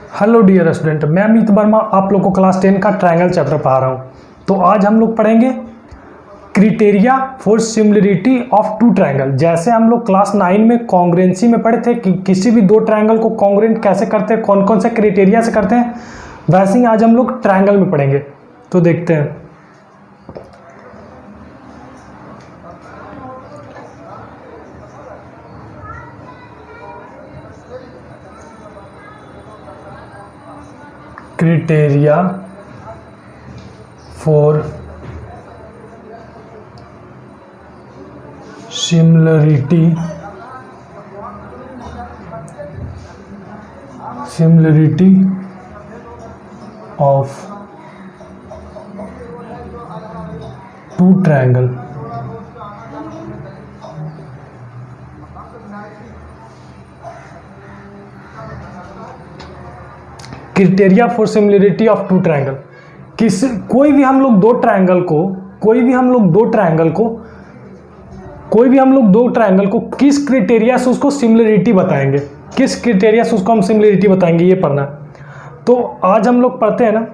Hello dear student, मैं अमित वर्मा आप लोग को क्लास 10 का ट्रायंगल चैप्टर पढ़ा रहा हूँ। तो आज हम लोग पढ़ेंगे criteria for similarity of two triangle. जैसे हम लोग क्लास 9 में कॉन्ग्रुएंसी में पढ़े थे कि किसी भी दो ट्रायंगल को कॉन्ग्रुएंट कैसे करते हैं, कौन कौन से क्राइटेरिया से करते हैं, वैसे ही आज हम लोग ट्रायंगल में पढ़ेंगे। तो देखते हैं। Criteria for similarity of two triangle. Criteria for similarity of two triangle, कोई भी हम लोग दो ट्रायंगल को किस क्राइटेरिया से उसको सिमिलरिटी बताएंगे, किस क्राइटेरिया से उसको हम सिमिलरिटी बताएंगे, ये पढ़ना है। तो आज हम लोग पढ़ते हैं ना,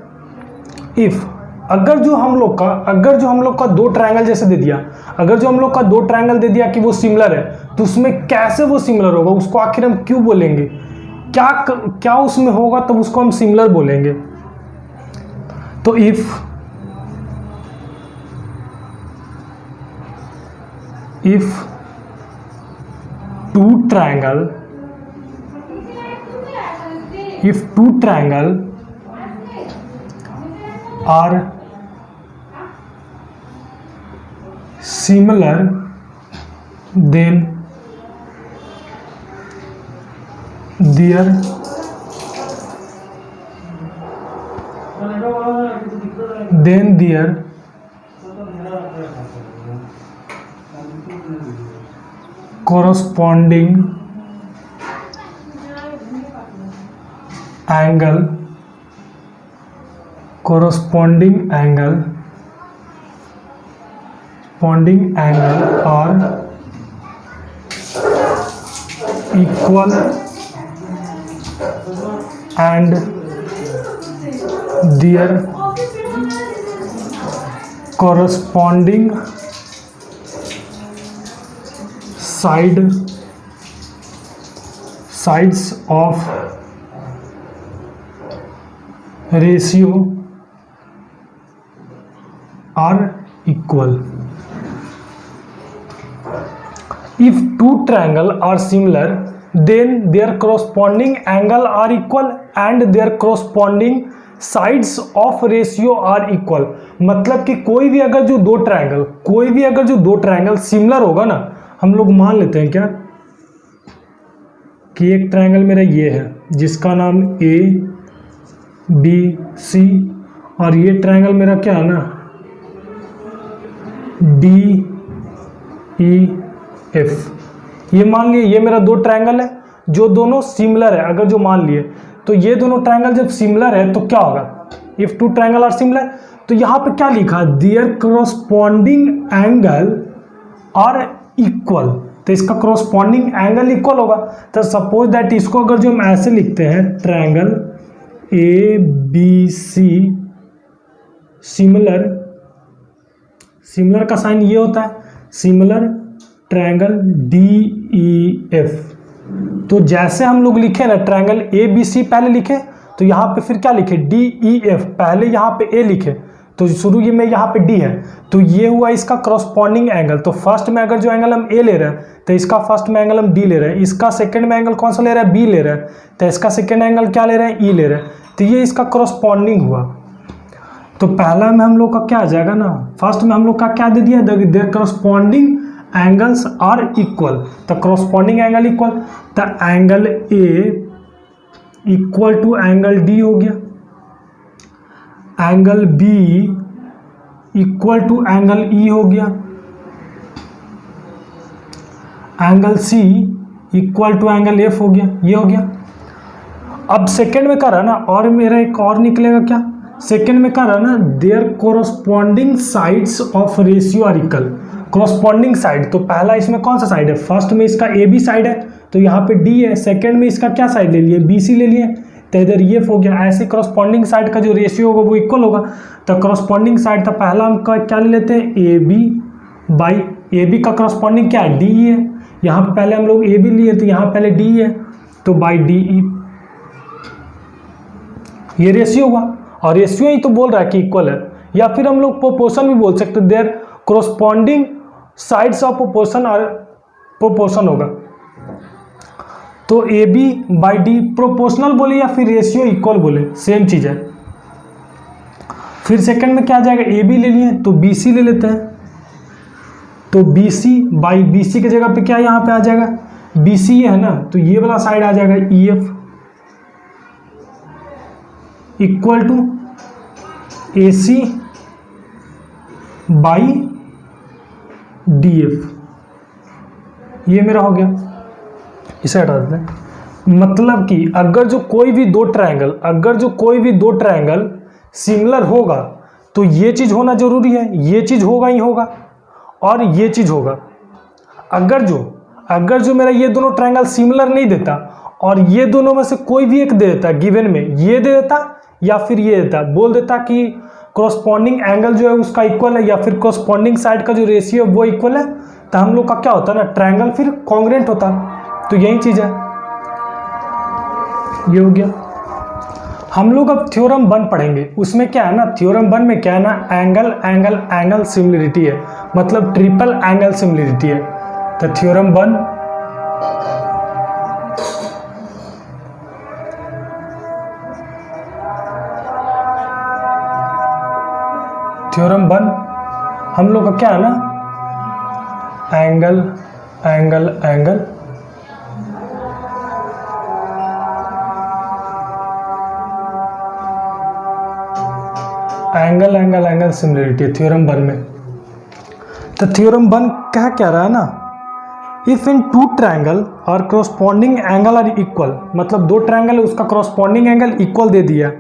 इफ अगर जो हम लोग का दो ट्रायंगल जैसे दे दिया, अगर जो हम लोग का दो ट्रायंगल दे दिया कि वो सिमिलर है, तो उसमें कैसे वो सिमिलर होगा, उसको आखिर हम क्यों बोलेंगे, क्या उसमें होगा, तब उसको हम सिमिलर बोलेंगे। तो if two triangle are similar, then their corresponding angle are equal and their corresponding sides of ratio are equal. If two triangles are similar, then their corresponding angle are equal and their corresponding sides of ratio are equal. मतलब कि कोई भी अगर जो दो triangle similar होगा ना, हम लोग मान लेते हैं क्या कि एक ट्रायंगल मेरा ये है जिसका नाम ए बी सी, और ये ट्रायंगल मेरा क्या है ना डी ई एफ। ये मान लिए ये मेरा दो ट्रायंगल है जो दोनों सिमिलर है। अगर जो मान लिए तो ये दोनों ट्रायंगल जब सिमिलर है तो क्या होगा, if two triangle are similar, तो यहाँ पे क्या लिखा, their corresponding angle are equal, तो इसका कॉरस्पॉन्डिंग एंगल इक्वल होगा। तो सपोज दैट इसको अगर जो हम ऐसे लिखते हैं, triangle A B C similar का साइन ये होता है, similar triangle D E F. तो जैसे हम लोग लिखे ना ट्रायंगल ए बी सी पहले लिखे, तो यहाँ पे फिर क्या लिखे, डी ई एफ, पहले यहाँ पे ए लिखे, तो शुरू ये में यहाँ पे डी है, तो ये हुआ इसका करस्पॉन्डिंग एंगल। तो फर्स्ट में अगर जो एंगल हम ए ले रहे हैं, तो इसका फर्स्ट में एंगल हम डी ले रहे हैं, इसका सेकंड में एंगल कौन सा ले रहा है, बी ले रहे हैं, तो इसका सेकंड एंगल क्या ले रहे हैं, ई ले रहे हैं, तो ये इसका करस्पॉन्डिंग हुआ। तो पहला में हम लोग का क्या आ जाएगा ना, फर्स्ट में हम लोग का क्या दे दिया, their corresponding angles are equal, तो करस्पॉन्डिंग एंगल इक्वल, तो angle A equal to angle D हो गया, angle B equal to angle E हो गया, angle C equal to angle F हो गया, ये हो गया। अब सेकंड में कर रहा ना, और मेरा एक और निकलेगा क्या, सेकंड में कर रहा ना, their corresponding sides of ratio are equal. Corresponding side, तो पहला इसमें कौन सा साइड है, फर्स्ट में इसका ए बी साइड है, तो यहाँ पे डी है, सेकंड में इसका क्या साइड ले लिए, बी सी ले लिए, तो इधर EF हो गया। ऐसे करस्पॉन्डिंग साइड का जो रेशियो होगा वो इक्वल होगा। तो करस्पॉन्डिंग साइड था पहला हम क्या ले लेते हैं, AB बाई AB का करस्पॉन्डिंग क्या है, DE है। यहाँ पे पहले हम लोग AB लिए तो यहाँ पहले DE है, तो बाई DE ये रेशियो हुआ। और रेशियो ही तो बोल रहा है कि इक्वल है, या फिर हम लोग प्रोपोर्शन भी बोल सकते हैं, their corresponding sides of proportion और प्रोपोर्शन होगा। तो AB बाई D प्रोपोर्शनल बोले या फिर रेशियो इक्वल बोले, सेम चीज़ है। फिर सेकंड में क्या आ जाएगा, AB ले लिए तो BC ले लेते हैं, तो BC बाई BC की जगह पे क्या यहाँ पे आ जाएगा, BC ये है ना, तो ये वाला साइड आ जाएगा EF equal to AC by DF। ये मेरा हो गया, इसे हटा देते हैं। मतलब कि अगर जो कोई भी दो ट्रायंगल सिमिलर होगा तो ये चीज़ होना जरूरी है, ये चीज़ होगा ही होगा और ये चीज़ होगा। अगर जो मेरा ये दोनों ट्रायंगल सिमिलर नहीं देता और ये दोनों में से कोई भी एक दे देता गिवन में, ये दे देता या फिर ये देता, बोल देता कि कॉरस्पॉन्डिंग एंगल जो है उसका इक्वल है या फिर कॉरस्पॉन्डिंग साइड का जो रेशियो है वो इक्वल है, तो हम लोग का क्या होता है ना, ट्रायंगल फिर कॉन्ग्रुएंट होता। तो यही चीज़ है, ये हो गया। हम लोग अब थ्योरम 1 पढ़ेंगे। उसमें क्या है ना, थ्योरम 1 में क्या है ना, एंगल एंगल एंगल सिमिलरिटी है, मतलब ट्रिपल एंगल सिमिलरिटी है। तो थ्योरम 1 हम लोग का क्या है ना, angle angle angle angle angle angle similarity theorem 1 में। तो थ्योरम 1 क्या रहा है ना, इफ इन टू ट्रायंगल और कॉरस्पॉन्डिंग एंगल आर इक्वल, मतलब दो ट्रायंगल है उसका कॉरस्पॉन्डिंग एंगल इक्वल दे दिया,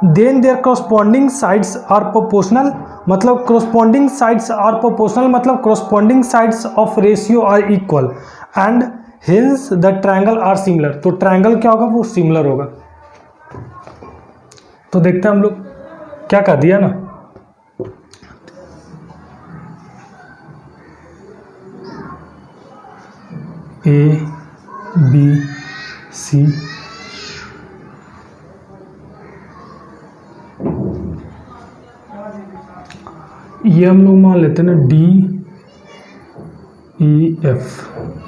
then their corresponding sides are proportional, मतलब कॉरस्पॉन्डिंग साइड्स आर प्रोपोर्शनल मतलब corresponding sides of ratio are equal and hence the triangle are similar. तो ट्रायंगल क्या होगा, वो सिमिलर होगा। तो देखते हैं हम लोग क्या कर दिया ना, ABC ये हम लोग मान लेते हैं ना DEF,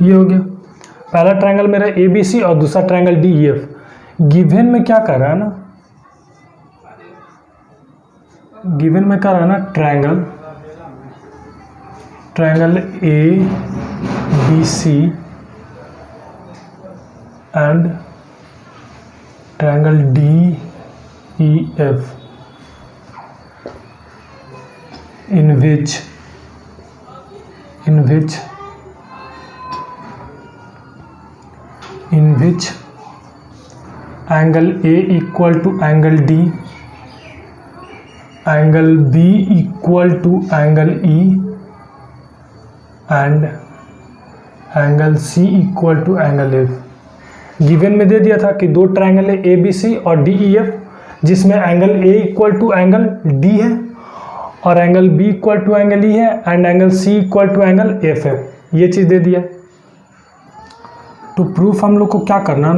ये हो गया पहला ट्रायंगल मेरा ABC और दूसरा ट्रायंगल DEF। गिवन में क्या कर रहा है ना, गिवन में क्या रहा है ना, triangle ABC and triangle DEF in which angle A equal to angle D, angle B equal to angle E and angle C equal to angle F। Given में दे दिया था कि दो ट्रायंगल है ABC और DEF, जिसमें angle A equal to angle D है और angle B equal to angle E है and angle C equal to angle F है। ये चीज़ दे दिया। तो प्रूफ हम लोग को क्या करना है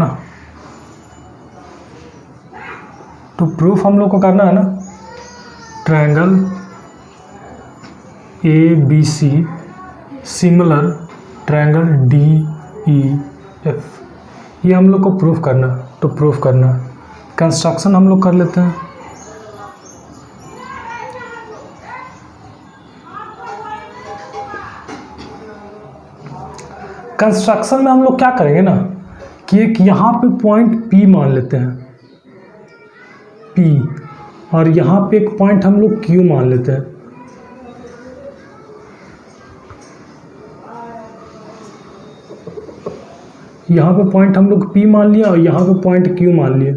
ना, triangle ABC similar triangle DEF, ये हम लोग को प्रूफ करना। तो प्रूफ करना, कंस्ट्रक्शन हम लोग कर लेते हैं। कंस्ट्रक्शन में हम लोग क्या करेंगे ना कि एक यहाँ पे पॉइंट P मान लेते हैं, P, और यहाँ पे एक पॉइंट हम लोग Q मान लेते हैं। यहाँ पे पॉइंट हम लोग P मान लिया और यहाँ पे पॉइंट Q मान लिया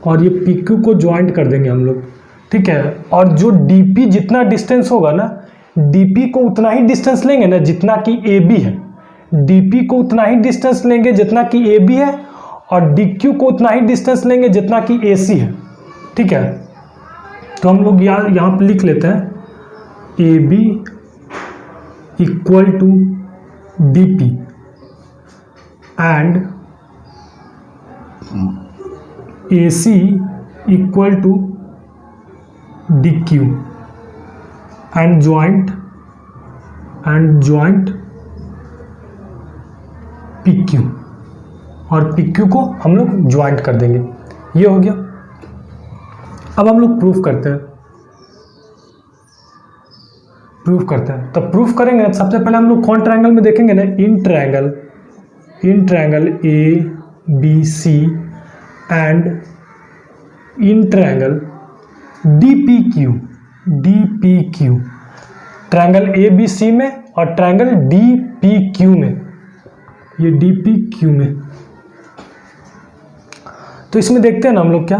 और ये PQ को ज्वाइंट कर देंगे हम लोग, ठीक है। और जो DP जितना डिस्टेंस होगा ना, DP को उतना ही डिस्टेंस लेंगे ना जितना कि AB है, DP को उतना ही डिस्टेंस लेंगे जितना कि AB है और डी क्यू को उतना ही डिस्टेंस लेंगे जितना कि ए सी है, ठीक है। तो हम लोग यहाँ पे लिख लेते हैं A B equal to D P and A C equal to D Q and joint P Q, और पी क्यू को हम लोग ज्वाइंट कर देंगे। ये हो गया। अब हम लोग प्रूफ करते हैं। तो प्रूफ करेंगे ना, सबसे पहले हम लोग कौन ट्रायंगल में देखेंगे ना, in triangle A B C and in triangle D P Q, triangle A B C में और ट्रायंगल डी पी क्यू में, ये डी पी क्यू में। तो इसमें देखते हैं ना हम लोग क्या,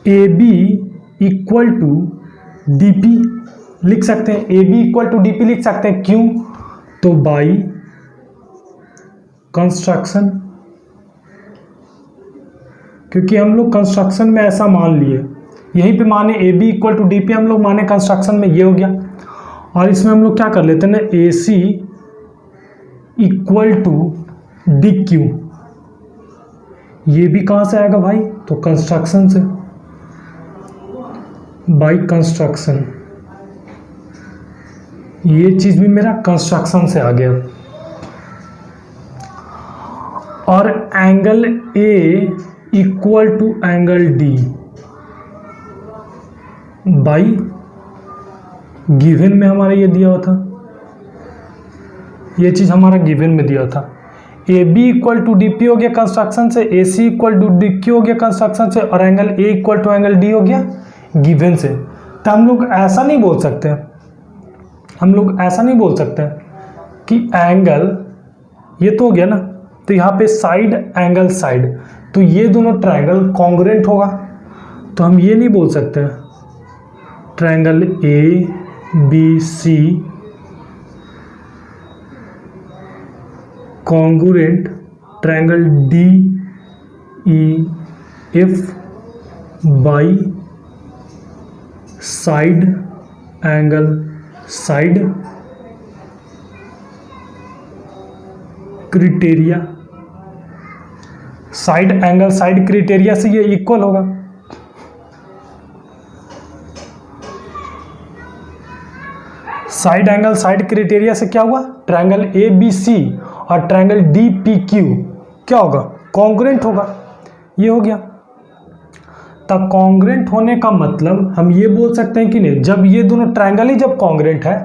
A B equal to D P लिख सकते हैं, A B equal to D P लिख सकते हैं। क्यों? तो बाई कंस्ट्रक्शन, क्योंकि हम लोग कंस्ट्रक्शन में ऐसा मान लिए, यहीं पे माने A B equal to D P, हम लोग माने कंस्ट्रक्शन में, ये हो गया। और इसमें हम लोग क्या कर लेते हैं ना, ए C equal to D Q, ये भी कहाँ से आएगा भाई? तो कंस्ट्रक्शन से, बाई कंस्ट्रक्शन, ये चीज भी मेरा कंस्ट्रक्शन से आ गया। और angle A equal to angle D by given में हमारा ये दिया हुआ था, ये चीज हमारा गिवन में दिया था। A B equal to D P हो गया कंस्ट्रक्शन से, A C equal to D Q हो गया कंस्ट्रक्शन से, और angle A equal to angle D हो गया गिवन से। तो हम लोग ऐसा नहीं बोल सकते, कि एंगल, ये तो हो गया ना, तो यहाँ पे साइड एंगल साइड, तो ये दोनों ट्रायंगल कॉन्ग्रुएंट होगा। तो हम ये नहीं बोल सकते triangle A B C congruent triangle D E F by side angle side criteria, side angle side criteria से ये इक्वल होगा। साइड एंगल साइड क्राइटेरिया से क्या हुआ, ट्रायंगल ए बी सी और ट्रायंगल डी पी क्यू क्या होगा? Congruent होगा। ये हो गया। तब कॉन्ग्रुएंट होने का मतलब हम ये बोल सकते हैं कि नहीं, जब ये दोनों ट्रायंगल ही जब कॉन्ग्रुएंट है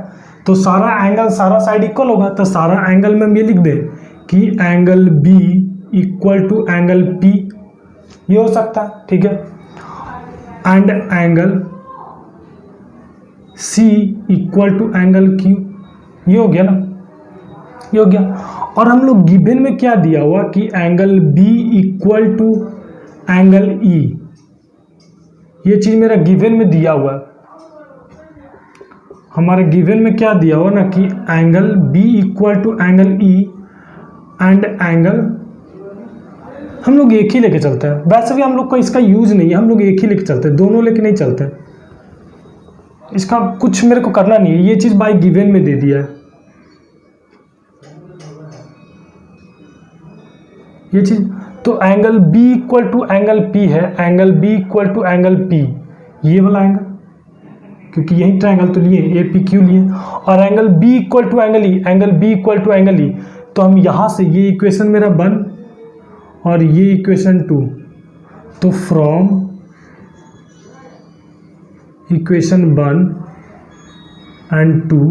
तो सारा एंगल सारा साइड इक्वल होगा। तो सारा एंगल में हम ये लिख दें कि angle B equal to angle P, ये हो सकता है, ठीक है। And angle C equal to angle Q, ये हो गया ना, ये हो गया। और हम लोग गिवन में क्या दिया हुआ कि angle B equal to angle E, ये चीज मेरा गिवन में दिया हुआ है। हमारे गिवन में क्या दिया हुआ ना कि angle B equal to angle E and angle, हम लोग एक ही लेके चलते हैं। वैसे भी हम लोग को इसका यूज नहीं है, हम लोग एक ही लेके चलते हैं, दोनों लेके नहीं चलते। इसका कुछ मेरे को करना नहीं है, ये चीज बाय गिवन में दे दिया है। ये चीज तो angle B equal to angle P है, angle B equal to angle P, ये वाला एंगल, क्योंकि यही ट्रायंगल तो लिए ए पी क्यू लिए। और angle B equal to angle E, angle B equal to angle E, तो हम यहाँ से ये इक्वेशन मेरा 1 और ये इक्वेशन 2, तो from equation 1 and 2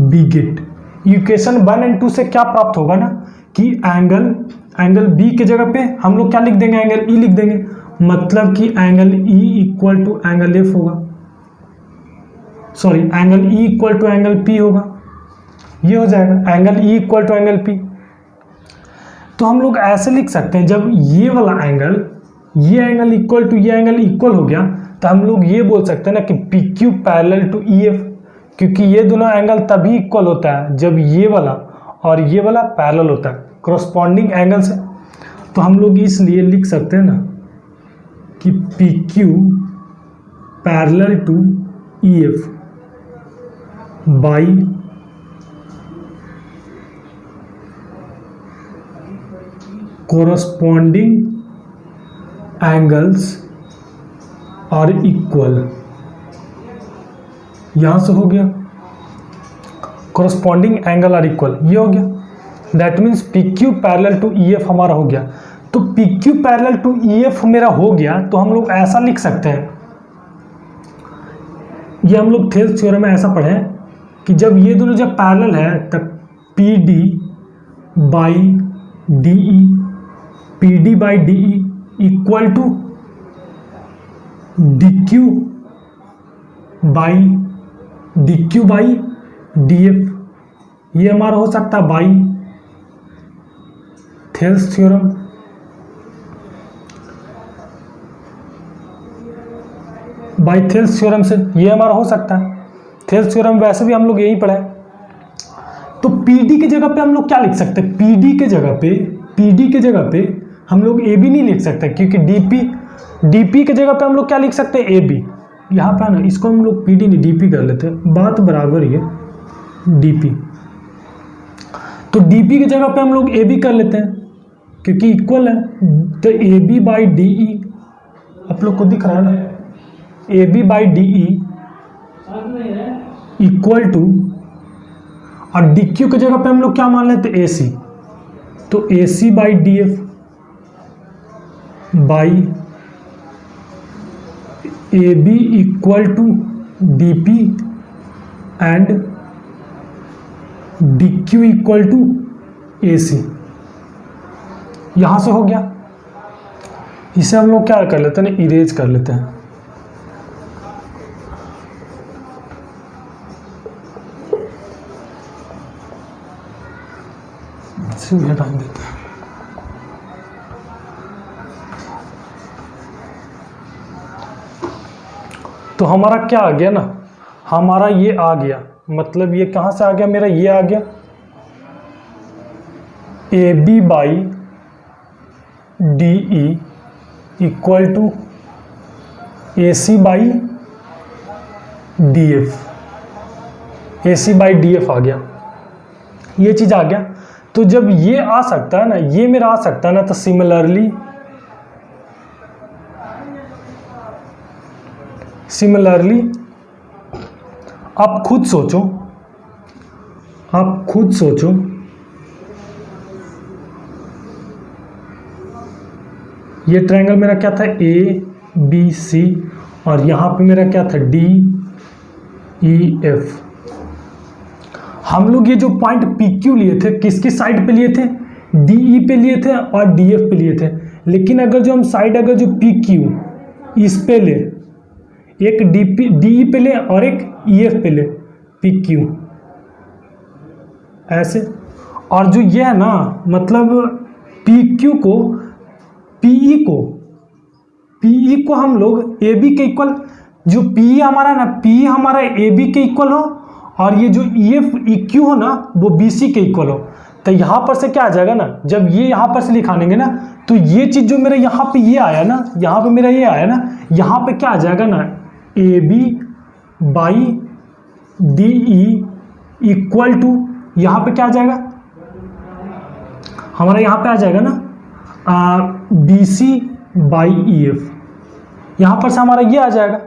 we get, equation 1 and 2 से क्या प्राप्त होगा ना कि एंगल बी के जगह पे हम लोग क्या लिख देंगे, एंगल ई लिख देंगे, मतलब कि angle E equal to angle F होगा, sorry angle E equal to angle P होगा, ये हो जाएगा angle E equal to angle P. तो हम लोग ऐसे लिख सकते हैं, जब ये वाला एंगल, ये एंगल इक्वल टू ये एंगल इक्वल हो गया, तो हम लोग ये बोल सकते हैं ना कि P Q parallel to E F, क्योंकि ये दोनों एंगल तभी इक्वल होता है जब ये वाला और ये वाला पैरेलल होता है। करस्पॉन्डिंग एंगल से। तो हम लोग इसलिए लिख सकते हैं ना कि P Q parallel to E F by corresponding angles are equal। यहां से हो गया corresponding angle are equal, ये हो गया। That means P Q parallel to E F हमारा हो गया। तो P Q parallel to E F मेरा हो गया, तो हम लोग ऐसा लिख सकते हैं, ये हम लोग थेल्स थ्योरम में ऐसा पढ़े कि जब ये दोनों जब पैरेलल है तब P D by D E, P D by D E equal to D Q by D F. ये हमारा हो सकता है by Thales theorem. By Thales theorem से ये हमारा हो सकता है। थेल्स थ्योरम वैसे भी हम लोग यही पढ़ा है। तो पीडी की जगह पे हम लोग क्या लिख सकते हैं, पीडी के जगह पे हम लोग ए बी नहीं लिख सकते, क्योंकि डीपी के जगह पे हम लोग क्या लिख सकते हैं, ए बी। यहाँ पे है ना, इसको हम लोग पीडी नहीं डीपी कर लेते हैं, बात बराबर ही है डीपी। तो डीपी की जगह पे हम लोग ए बी कर लेते हैं क्योंकि इक्वल है। तो A B by D E आप लोग को दिख रहा है ना, A B by D E equal to, और डी क्यू की जगह पे हम लोग क्या मान लेते हैं, ए सी। तो A C by D F by A B equal to D P and D Q equal to A C. यहां से हो गया। इसे हम लोग क्या कर लेते हैं, इरेज कर लेते हैं। इसे हटा देते हैं। तो हमारा क्या आ गया ना, हमारा ये आ गया, मतलब ये कहाँ से आ गया मेरा, ये आ गया A B by D E equal to A C by D F. A C by D F आ गया, ये चीज़ आ गया। तो जब ये आ सकता है ना, ये मेरा आ सकता है ना, तो सिमिलरली आप खुद सोचो, ये ट्रायंगल मेरा क्या था, ए बी सी, और यहाँ पे मेरा क्या था, डी ई एफ। हम लोग ये जो पॉइंट पी क्यू लिए थे किसकी साइड पे लिए थे, डी ई पे लिए थे और डी एफ पे लिए थे। लेकिन अगर जो हम साइड अगर जो पी क्यू इस पे ले, एक डी ई पे ले और एक ई एफ पे ले, पी क्यू ऐसे, और जो ये है ना, मतलब पी क्यू को पीई को हम लोग ए बी के इक्वल, जो पी हमारा ना, पी हमारा ए बी के इक्वल हो, और ये जो ई एफ ई क्यू हो ना वो बी सी के इक्वल हो। तो यहाँ पर से क्या आ जाएगा ना, जब ये यहाँ पर से लिखानेंगे ना, तो ये चीज़ जो मेरे यहाँ पे ये आया ना, यहाँ पे मेरा ये आया ना, यहाँ पे क्या आ जाएगा ना, A B by D E equal to, यहाँ पे क्या आ जाएगा हमारा, यहाँ पे आ जाएगा ना B C by E F. यहाँ पर से हमारा ये आ जाएगा,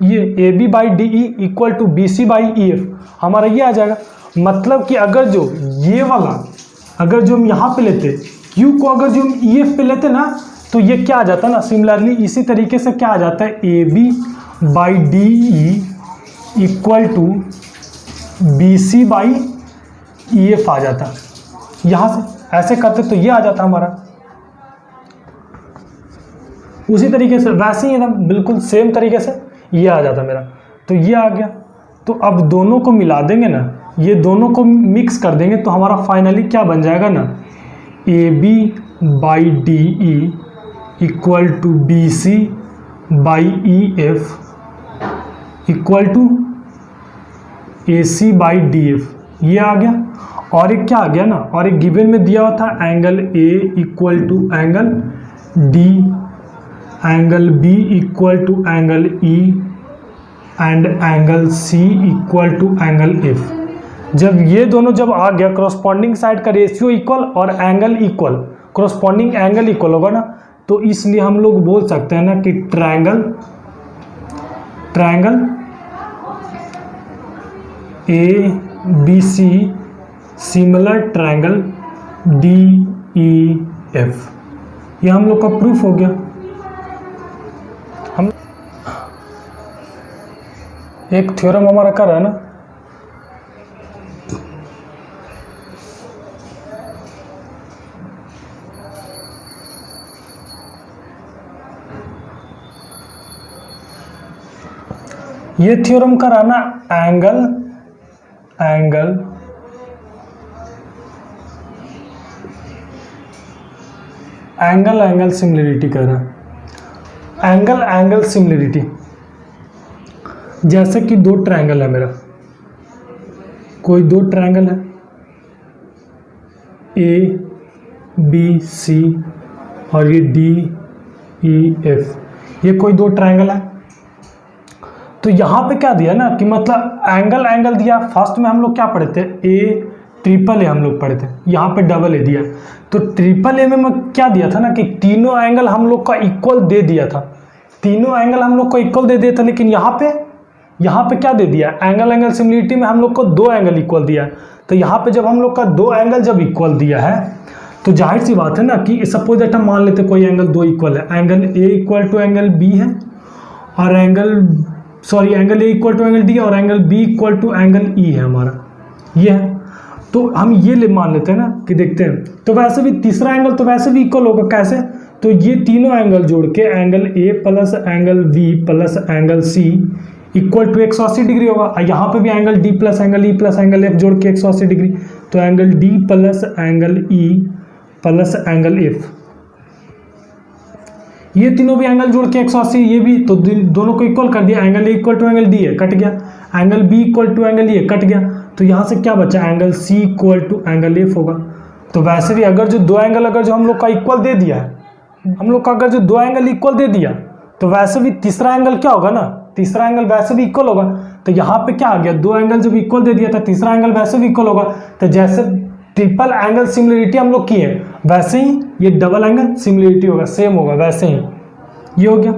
ये A B by D E equal to B C by E F हमारा ये आ जाएगा। मतलब कि अगर जो ये वाला, अगर जो हम यहाँ पे लेते क्यू को, अगर जो हम ई एफ पे लेते ना, तो ये क्या आ जाता है ना, सिमिलरली इसी तरीके से क्या आ जाता है, A B by D E equal to B C by E F आ जाता। यहाँ से ऐसे करते तो ये आ जाता हमारा। उसी तरीके से वैसे ही एकदम बिल्कुल सेम तरीके से ये आ जाता मेरा। तो ये आ गया। तो अब दोनों को मिला देंगे ना, ये दोनों को मिक्स कर देंगे, तो हमारा फाइनली क्या बन जाएगा ना, A B by D E equal to B C by E F equal to A C by D F. ये आ गया, और एक क्या आ गया ना, और एक गिवन में दिया हुआ था angle A equal to angle D, angle B equal to angle E and angle C equal to angle F. जब ये दोनों जब आ गया, करस्पॉन्डिंग साइड का रेशियो इक्वल और angle equal, corresponding angle equal होगा ना, तो इसलिए हम लोग बोल सकते हैं ना कि triangle A B C similar triangle D E F. ये हम लोग का प्रूफ हो गया। हम एक थ्योरम हमारा कर रहा है ना, ये थ्योरम का रहा ना एंगल सिमिलरिटी कर रहा है। एंगल सिमिलरिटी, जैसे कि दो ट्रायंगल है मेरा, कोई दो ट्रायंगल है ए बी सी और ये डी ई एफ, ये कोई दो ट्रायंगल है। तो यहाँ पे क्या दिया ना कि मतलब एंगल दिया। फर्स्ट में हम लोग क्या पढ़े थे, ए ट्रिपल ए हम लोग पढ़े थे, यहाँ पे डबल ए दिया। तो ट्रिपल ए में क्या दिया था ना कि तीनों एंगल हम लोग का इक्वल दे दिया था, तीनों एंगल हम लोग को इक्वल दे दिया था। लेकिन यहाँ पे क्या दे दिया, एंगल सिमिलरिटी में हम लोग को दो एंगल इक्वल दिया। तो यहाँ पे जब हम लोग का दो एंगल जब इक्वल दिया है, तो जाहिर सी बात है ना कि सपोज दैट हम मान लेते कोई एंगल दो इक्वल है, angle A equal to angle B है और angle A equal to angle D और angle B equal to angle E है हमारा, ये है। तो हम ये ले मान लेते हैं ना कि देखते हैं, तो वैसे भी तीसरा एंगल तो वैसे भी इक्वल होगा। कैसे, तो ये तीनों एंगल जोड़ के angle A plus angle B plus angle C equal to 180 degree होगा। यहाँ पे भी angle D plus angle E plus angle F जोड़ के 180 डिग्री, तो angle D plus angle E plus angle F, ये तीनों भी एंगल जोड़ के 180, ये भी, तो दोनों को इक्वल कर दिया। Angle A equal to angle D है, कट गया। Angle B equal to angle E है, कट गया। तो यहाँ से क्या बचा, angle C equal to angle F होगा। तो वैसे भी अगर जो दो एंगल अगर जो हम लोग का इक्वल दे दिया है, हम लोग का अगर जो दो एंगल इक्वल दे दिया, तो वैसे भी तीसरा एंगल क्या होगा ना, तीसरा एंगल वैसे भी इक्वल होगा। तो यहाँ पे क्या आ गया, दो एंगल जब इक्वल दे दिया था, तीसरा एंगल वैसे भी इक्वल होगा। तो जैसे ट्रिपल एंगल सिमिलरिटी हम लोग किए, वैसे ही ये डबल एंगल सिमिलरिटी होगा, सेम होगा, वैसे ही ये हो गया।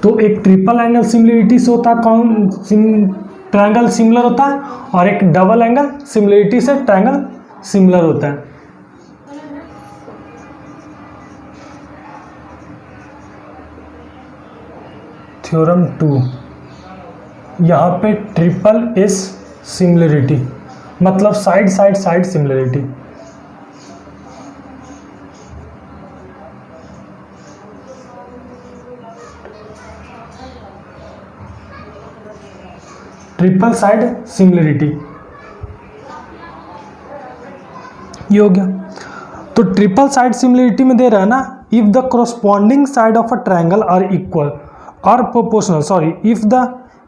तो एक ट्रिपल एंगल सिमिलरिटी से होता है कौन, ट्रायंगल सिमिलर होता है, और एक डबल एंगल सिमिलरिटी से ट्रायंगल सिमिलर होता है। थ्योरम 2, यहाँ पे ट्रिपल एस सिमिलरिटी मतलब side similarity. Triple side similarity ये हो गया। तो ट्रिपल साइड सिमिलरिटी में दे रहा है ना, if the corresponding side of a triangle are equal और proportional, sorry,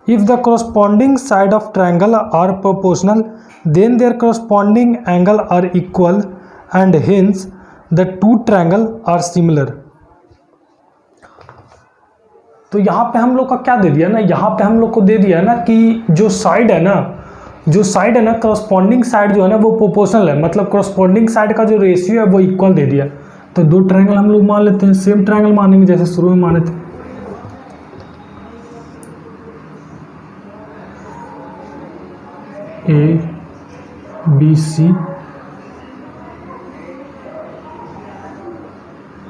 if the corresponding side of triangle are proportional, then their corresponding angle are equal and hence the two triangle are similar। तो यहाँ पे हम लोग का क्या दे दिया ना, यहाँ पे हम लोग को दे दिया ना कि जो साइड है ना करस्पॉन्डिंग साइड जो है ना वो प्रोपोर्शनल है, मतलब करस्पॉन्डिंग साइड का जो रेशियो है वो इक्वल दे दिया। तो दो ट्रायंगल हम लोग मान लेते हैं, सेम ट्रायंगल मानेंगे जैसे शुरू में माने थे। ए बी सी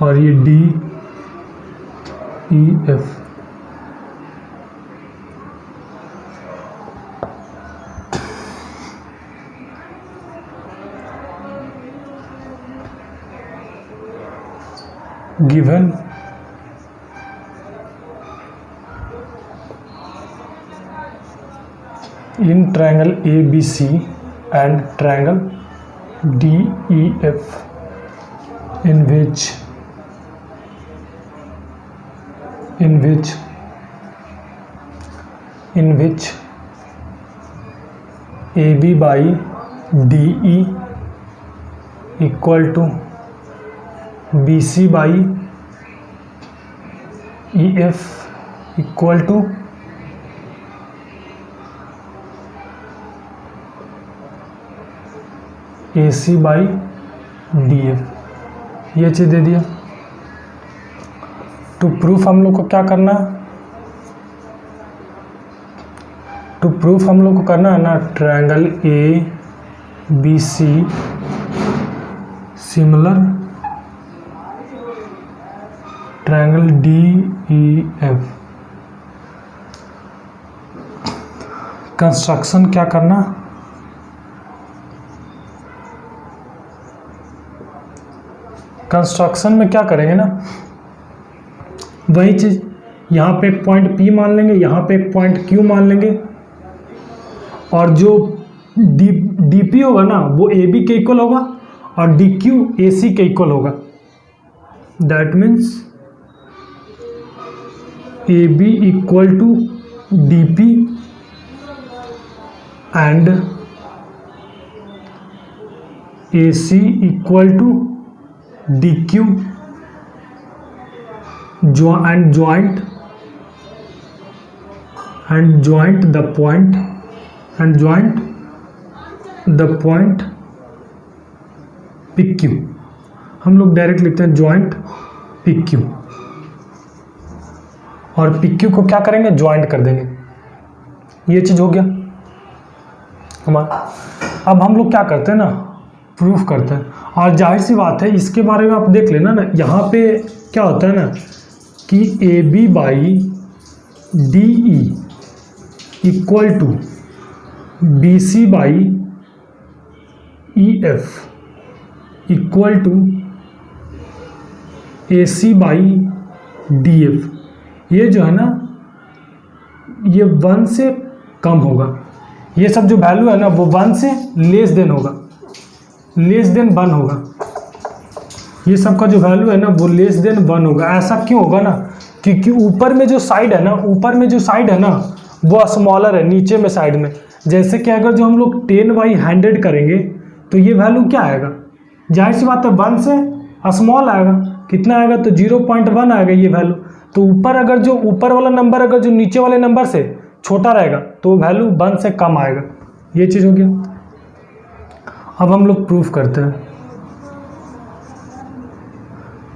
और ये D E F. given in triangle ABC and triangle DEF in which A B by D E equal to B C by E F equal to A C by D F, ये चीज़ दे दिया। To proof हम लोग को क्या करना है, to proof हम लोग को करना है ना triangle A B C similar triangle D E F. Construction क्या करना, कंस्ट्रक्शन में क्या करेंगे ना, वही चीज़, यहाँ पे एक पॉइंट P मान लेंगे, यहाँ पे एक पॉइंट Q मान लेंगे, और जो DP होगा ना वो AB के इक्वल होगा और DQ AC के इक्वल होगा। That means AB equal to DP and AC equal to DQ and joint the point and joint the point PQ। हम लोग डायरेक्ट लिखते हैं जॉइंट PQ, और PQ को क्या करेंगे, ज्वाइंट कर देंगे। ये चीज़ हो गया हमारा। अब हम लोग क्या करते हैं ना, प्रूफ करते हैं। और जाहिर सी बात है इसके बारे में आप देख लेना ना, यहाँ पे क्या होता है ना कि A B by D E equal to B C by E F equal to A C by D F. ये जो है ना ये 1 से कम होगा, ये सब जो वैल्यू है ना वो 1 से लेस देन होगा, लेस देन 1 होगा। ये सब का जो वैल्यू है ना वो लेस देन 1 होगा। ऐसा क्यों होगा ना, क्योंकि ऊपर में जो साइड है ना, ऊपर में जो साइड है ना वो स्मॉलर है नीचे में साइड में। जैसे कि अगर जो हम लोग 10/100 करेंगे तो ये वैल्यू क्या आएगा, जाहिर सी बात है 1 से स्मॉल आएगा। कितना आएगा, तो 0.1 आएगा ये वैल्यू। तो ऊपर अगर जो ऊपर वाला नंबर अगर जो नीचे वाले नंबर से छोटा रहेगा तो वैल्यू 1 से कम आएगा। ये चीज़ हो गया। अब हम लोग प्रूफ करते हैं,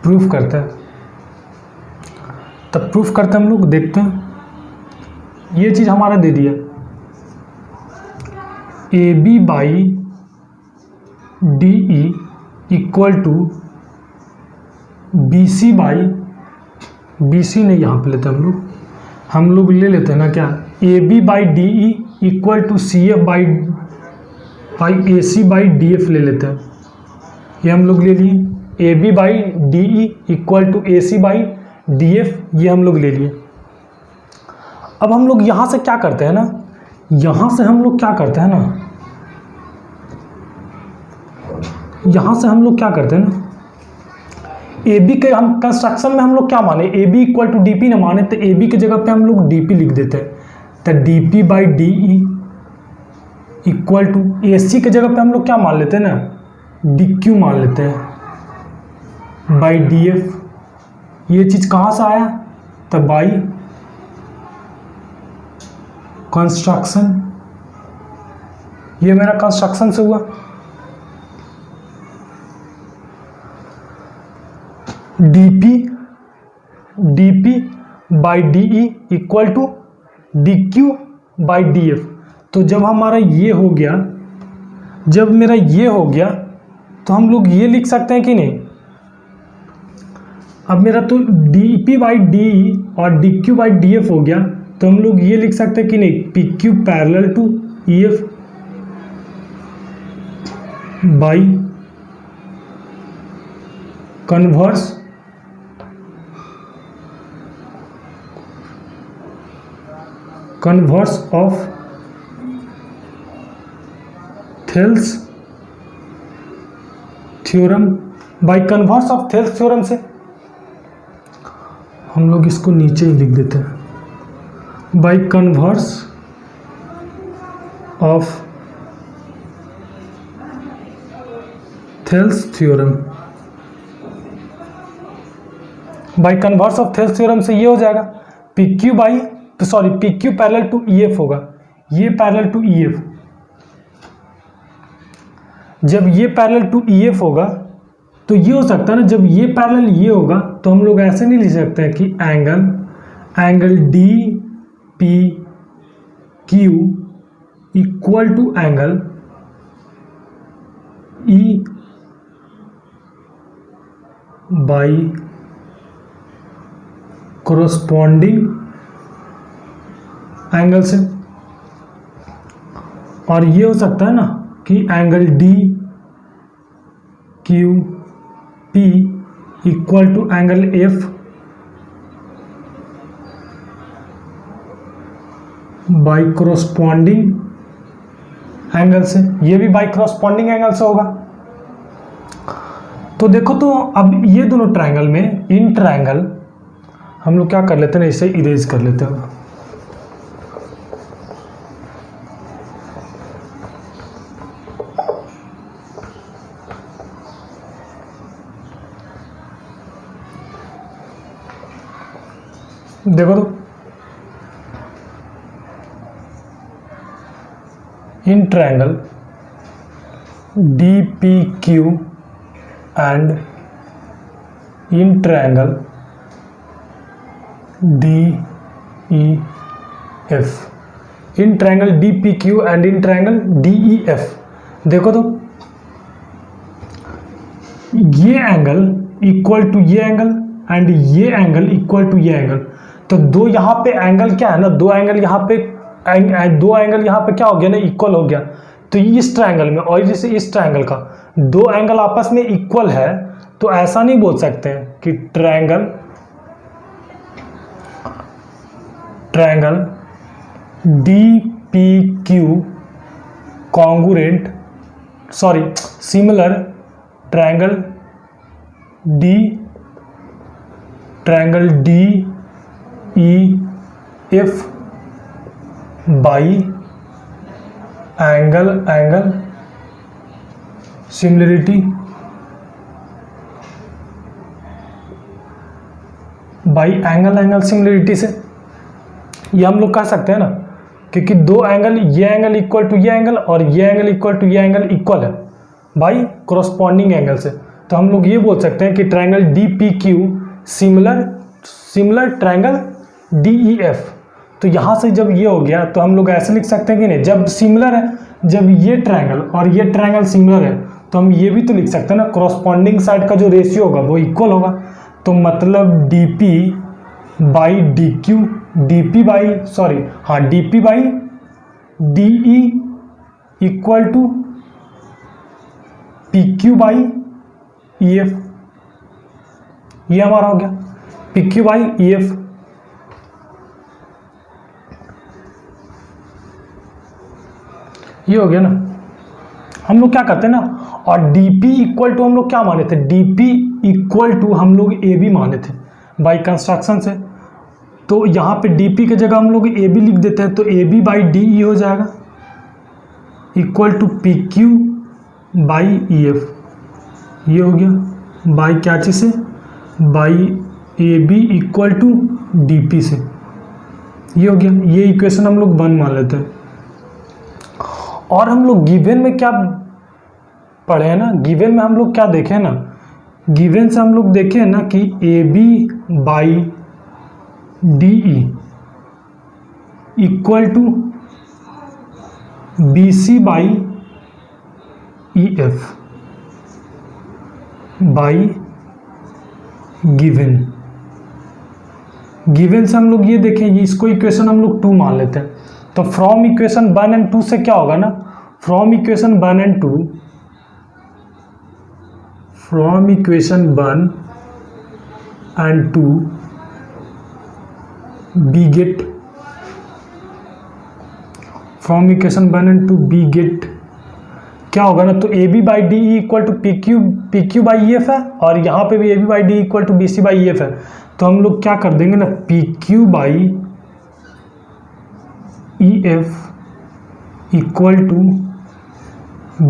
प्रूफ करते हैं, तब प्रूफ करते हैं हम लोग, देखते हैं। ये चीज़ हमारा दे दिया A B by D E equal to B C by, B C नहीं यहाँ पे लेते हम लोग ले लेते हैं ना क्या, A B by D E equal to C F by A C by D F ले लेते हैं। ये हम लोग ले लिए A B by D E equal to A C by D F, ये हम लोग ले लिए। अब हम लोग यहाँ से क्या करते हैं ना, यहाँ से हम लोग क्या करते हैं ना, यहाँ से हम लोग क्या करते हैं ना, ए बी के हम कंस्ट्रक्शन में हम लोग क्या माने, A B equal to D P ना माने, तो ए बी की जगह पे हम लोग डी पी लिख देते हैं। तो D P by D E equal to A C के जगह पे हम लोग क्या मान लेते हैं ना, डी क्यू मान लेते हैं बाई डी एफ। ये चीज़ कहाँ से आया, तो बाई कंस्ट्रक्शन, ये मेरा कंस्ट्रक्शन से हुआ। D P by D E equal to D Q by D F. तो जब हमारा ये हो गया, जब मेरा ये हो गया तो हम लोग ये लिख सकते हैं कि नहीं। अब मेरा तो D P by D E और D Q by D F हो गया, तो हम लोग ये लिख सकते हैं कि नहीं, P Q parallel to E F by converse of Thales theorem, by converse of Thales theorem से हम लोग इसको नीचे ही लिख देते हैं, by converse of Thales theorem. By converse of Thales theorem से ये हो जाएगा PQ by sorry PQ parallel to EF होगा, ये पैरेलल टू EF। जब ये पैरेलल टू EF होगा तो ये हो सकता है ना, जब ये पैरेलल ये होगा तो हम लोग ऐसे नहीं लिख सकते हैं कि angle DPQ equal to angle E by corresponding angle से। और ये हो सकता है ना कि angle DQP equal to angle F by corresponding angle से, ये भी बाई कोरोस्पॉन्डिंग एंगल से होगा। तो देखो, तो अब ये दोनों ट्रायंगल में इन ट्रायंगल हम लोग क्या कर लेते हैं ना, इसे इरेज कर लेते हैं। देखो तो in triangle DPQ and in triangle DEF, in triangle DPQ and in triangle DEF। देखो तो ये एंगल इक्वल टू ये एंगल एंड ये एंगल इक्वल टू ये एंगल। तो दो यहाँ पे एंगल क्या है ना, दो एंगल यहाँ पे क्या हो गया ना, इक्वल हो गया। तो इस ट्रायंगल में और जैसे इस ट्रायंगल का दो एंगल आपस में इक्वल है, तो ऐसा नहीं बोल सकते हैं कि triangle DPQ congruent similar triangle DEF by angle similarity by angle similarity से। ये हम लोग कह सकते हैं ना, क्योंकि दो एंगल, ये एंगल इक्वल टू ये एंगल और ये एंगल इक्वल टू ये एंगल इक्वल है बाई कोरोस्पॉन्डिंग एंगल से। तो हम लोग ये बोल सकते हैं कि triangle DPQ similar triangle DEF। तो यहाँ से जब ये हो गया तो हम लोग ऐसे लिख सकते हैं कि नहीं, जब सिमिलर है, जब ये ट्रायंगल और ये ट्रायंगल सिमिलर है तो हम ये भी तो लिख सकते हैं ना, कोरोस्पॉन्डिंग साइड का जो रेशियो होगा वो इक्वल होगा। तो मतलब DP by DP by DE equal to PQ by EF। ये हमारा हो गया PQ बाई EF। ये हो गया ना। हम लोग क्या करते हैं ना, और DP इक्वल टू हम लोग क्या माने थे, DP इक्वल टू हम लोग AB माने थे बाई कंस्ट्रक्शन से। तो यहाँ पे DP की जगह हम लोग AB लिख देते हैं, तो AB बाई DE हो जाएगा equal to PQ by EF। ये हो गया बाई क्या चीज़ से, by AB equal to DP से। ये हो गया, ये इक्वेशन हम लोग 1 मान लेते हैं। और हम लोग गिवन में क्या पढ़े हैं ना, गिवन में हम लोग क्या देखे ना, गिवन से हम लोग देखे ना कि AB by DE equal to BC by EF by given से हम लोग ये देखें, इसको इक्वेशन हम लोग 2 मान लेते हैं। तो फ्रॉम इक्वेशन 1 एंड 2 से क्या होगा ना, from equation 1 and 2 we get from equation 1 and 2 we get क्या होगा ना, तो AB by DE equal to PQ by EF है, और यहाँ पे भी AB by DE equal to BC by EF है। तो हम लोग क्या कर देंगे ना, PQ by EF equal to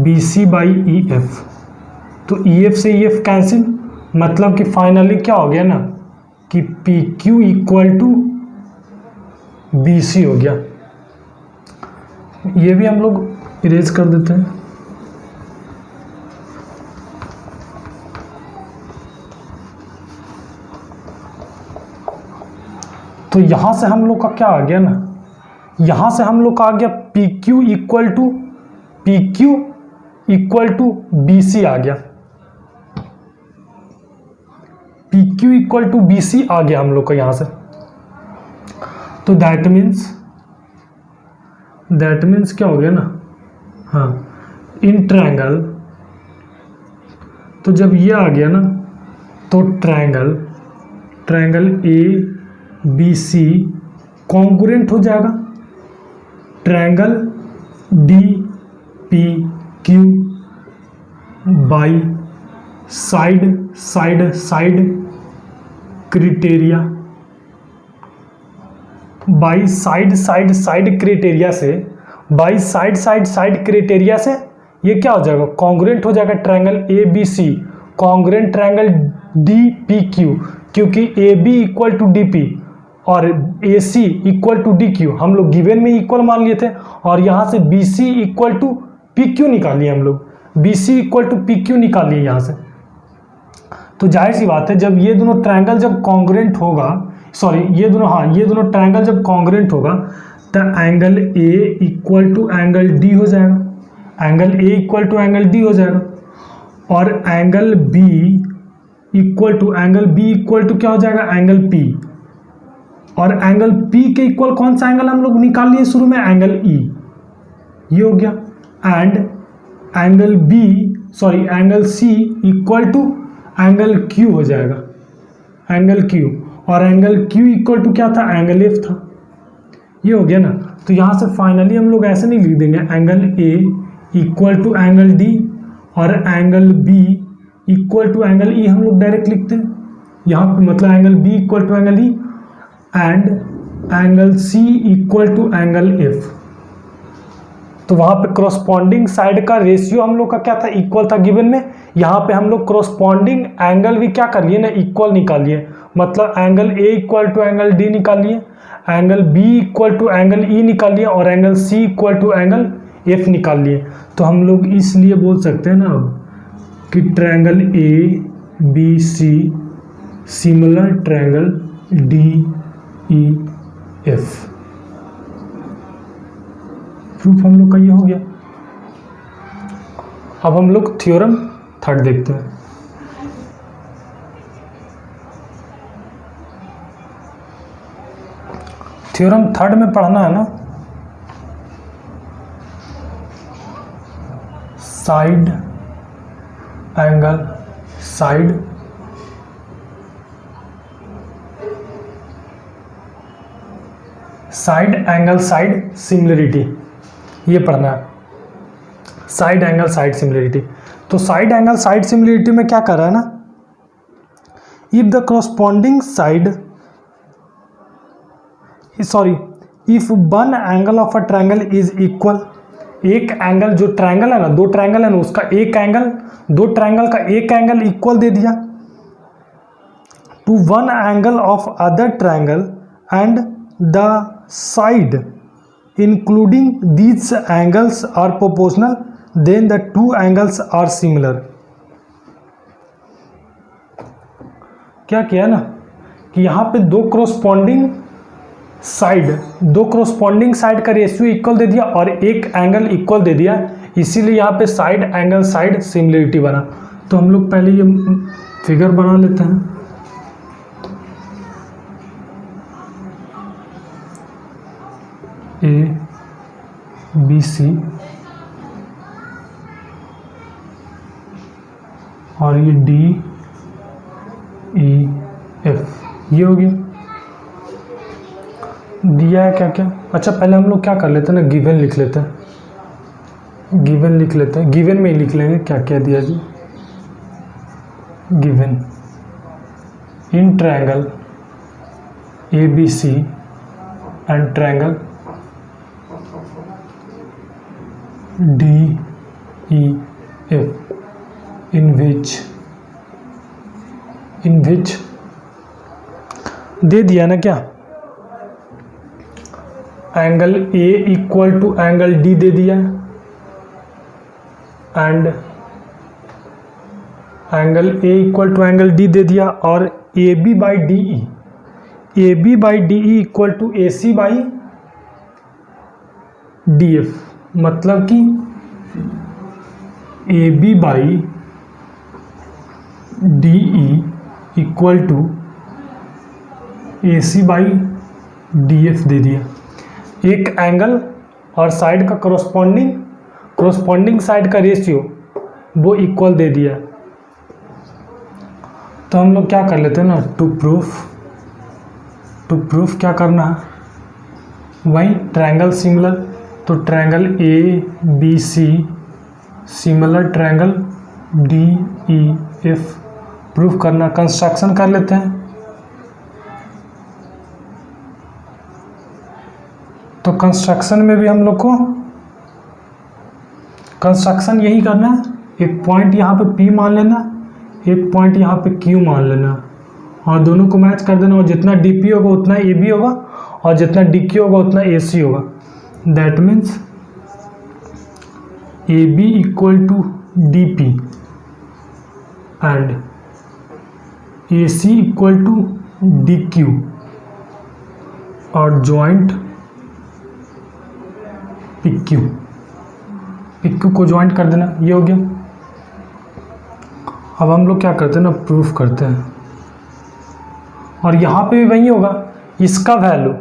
BC by EF। तो EF से EF कैंसिल, मतलब कि फाइनली क्या हो गया ना कि PQ इक्वल टू BC हो गया। ये भी हम लोग इरेज कर देते हैं। तो यहां से हम लोग का क्या आ गया ना, यहां से हम लोग का आ गया PQ इक्वल टू BC आ गया। PQ इक्वल टू BC आ गया हम लोग का यहां से। तो दैट मीन्स क्या हो गया ना, हाँ, इन ट्रायंगल, तो जब ये आ गया ना तो ट्रायंगल ABC कॉन्ग्रुएंट हो जाएगा triangle DPQ by side criteria, by side criteria से ये क्या हो जाएगा, कॉन्ग्रुएंट हो जाएगा triangle ABC congruent triangle DPQ, क्योंकि AB इक्वल टू DP और AC इक्वल टू DQ हम लोग गिवन में इक्वल मान लिए थे, और यहाँ से BC इक्वल टू PQ निकालिए हम लोग, BC इक्वल टू PQ निकालिए यहाँ से। तो जाहिर सी बात है जब ये दोनों ट्रायंगल जब कॉन्ग्रुएंट होगा, सॉरी ये दोनों ट्रायंगल जब कॉन्ग्रुएंट होगा तो angle A equal to angle D हो जाएगा, angle A equal to angle D हो जाएगा, और एंगल B इक्वल टू क्या हो जाएगा, एंगल P, और एंगल P के इक्वल कौन सा एंगल हम लोग निकाल लिए शुरू में, एंगल E, ये हो गया, and angle C equal to angle Q हो जाएगा, एंगल Q, और एंगल Q इक्वल टू क्या था, एंगल F था, ये हो गया ना। तो यहाँ से फाइनली हम लोग ऐसे नहीं लिख देंगे, angle A equal to angle D और angle B equal to angle E हम लोग डायरेक्ट लिखते हैं यहाँ पे, मतलब angle B equal to angle E and angle C equal to angle F। तो वहाँ पे क्रॉसपॉन्डिंग साइड का रेशियो हम लोग का क्या था, इक्वल था गिवन में। यहाँ पे हम लोग क्रॉसपॉन्डिंग एंगल भी क्या कर लिए ना, इक्वल निकालिए, मतलब angle A equal to angle D निकालिए, angle B equal to angle E निकालिए, और angle C equal to angle F निकाल लिए। तो हम लोग इसलिए बोल सकते हैं ना अब कि triangle ABC similar triangle DEF। Proof हम लोग का ये हो गया। अब हम लोग थ्योरम थर्ड देखते हैं। थ्योरम थर्ड में पढ़ना है ना, साइड एंगल साइड सिमिलरिटी, ये पढ़ना है, साइड एंगल साइड सिमिलरिटी। तो साइड एंगल साइड सिमिलरिटी में क्या कर रहा है ना, if the corresponding side if one angle of a triangle is equal, एक एंगल जो ट्रायंगल है ना, दो ट्रायंगल है ना, उसका एक एंगल, दो ट्रायंगल का एक एंगल इक्वल दे दिया to one angle of other triangle and the side including these angles are proportional, then the two angles are similar. क्या किया ना कि यहाँ पे दो क्रॉसपॉन्डिंग साइड का रेशियो इक्वल दे दिया और एक एंगल इक्वल दे दिया, इसीलिए यहाँ पे साइड एंगल साइड सिमिलरिटी बना। तो हम लोग पहले ये फिगर बना लेते हैं। ABC और ये DEF, ये हो गया, दिया है क्या क्या। अच्छा पहले हम लोग क्या कर लेते हैं ना, गिवन लिख लेते हैं, गिवन में ही लिख लेंगे क्या क्या दिया जी। Given in triangle ABC and triangle DEF in which दे दिया ना क्या, angle A equal to angle D दे दिया, and angle A equal to angle D दे दिया, और A B by D E equal to A C by D F, मतलब कि A B by D E equal to A C by D F दे दिया। एक angle और side का कॉरस्पॉन्डिंग साइड का रेशियो वो इक्वल दे दिया। तो हम लोग क्या कर लेते हैं ना, टू प्रूफ क्या करना है, वही ट्रायंगल सिमिलर, तो triangle A B C similar triangle D E F proof करना। कंस्ट्रक्शन कर लेते हैं। तो कंस्ट्रक्शन में भी हम लोग को कंस्ट्रक्शन यही करना है, एक पॉइंट यहाँ पे P मान लेना, एक पॉइंट यहाँ पे Q मान लेना, और दोनों को मैच कर देना, और जितना DP होगा उतना AB होगा, और जितना DQ होगा उतना AC होगा। That means AB equal to DP and AC equal to DQ, और जॉइंट PQ को ज्वाइंट कर देना, ये हो गया। अब हम लोग क्या करते हैं ना, प्रूफ करते हैं, और यहाँ पे भी वही होगा, इसका value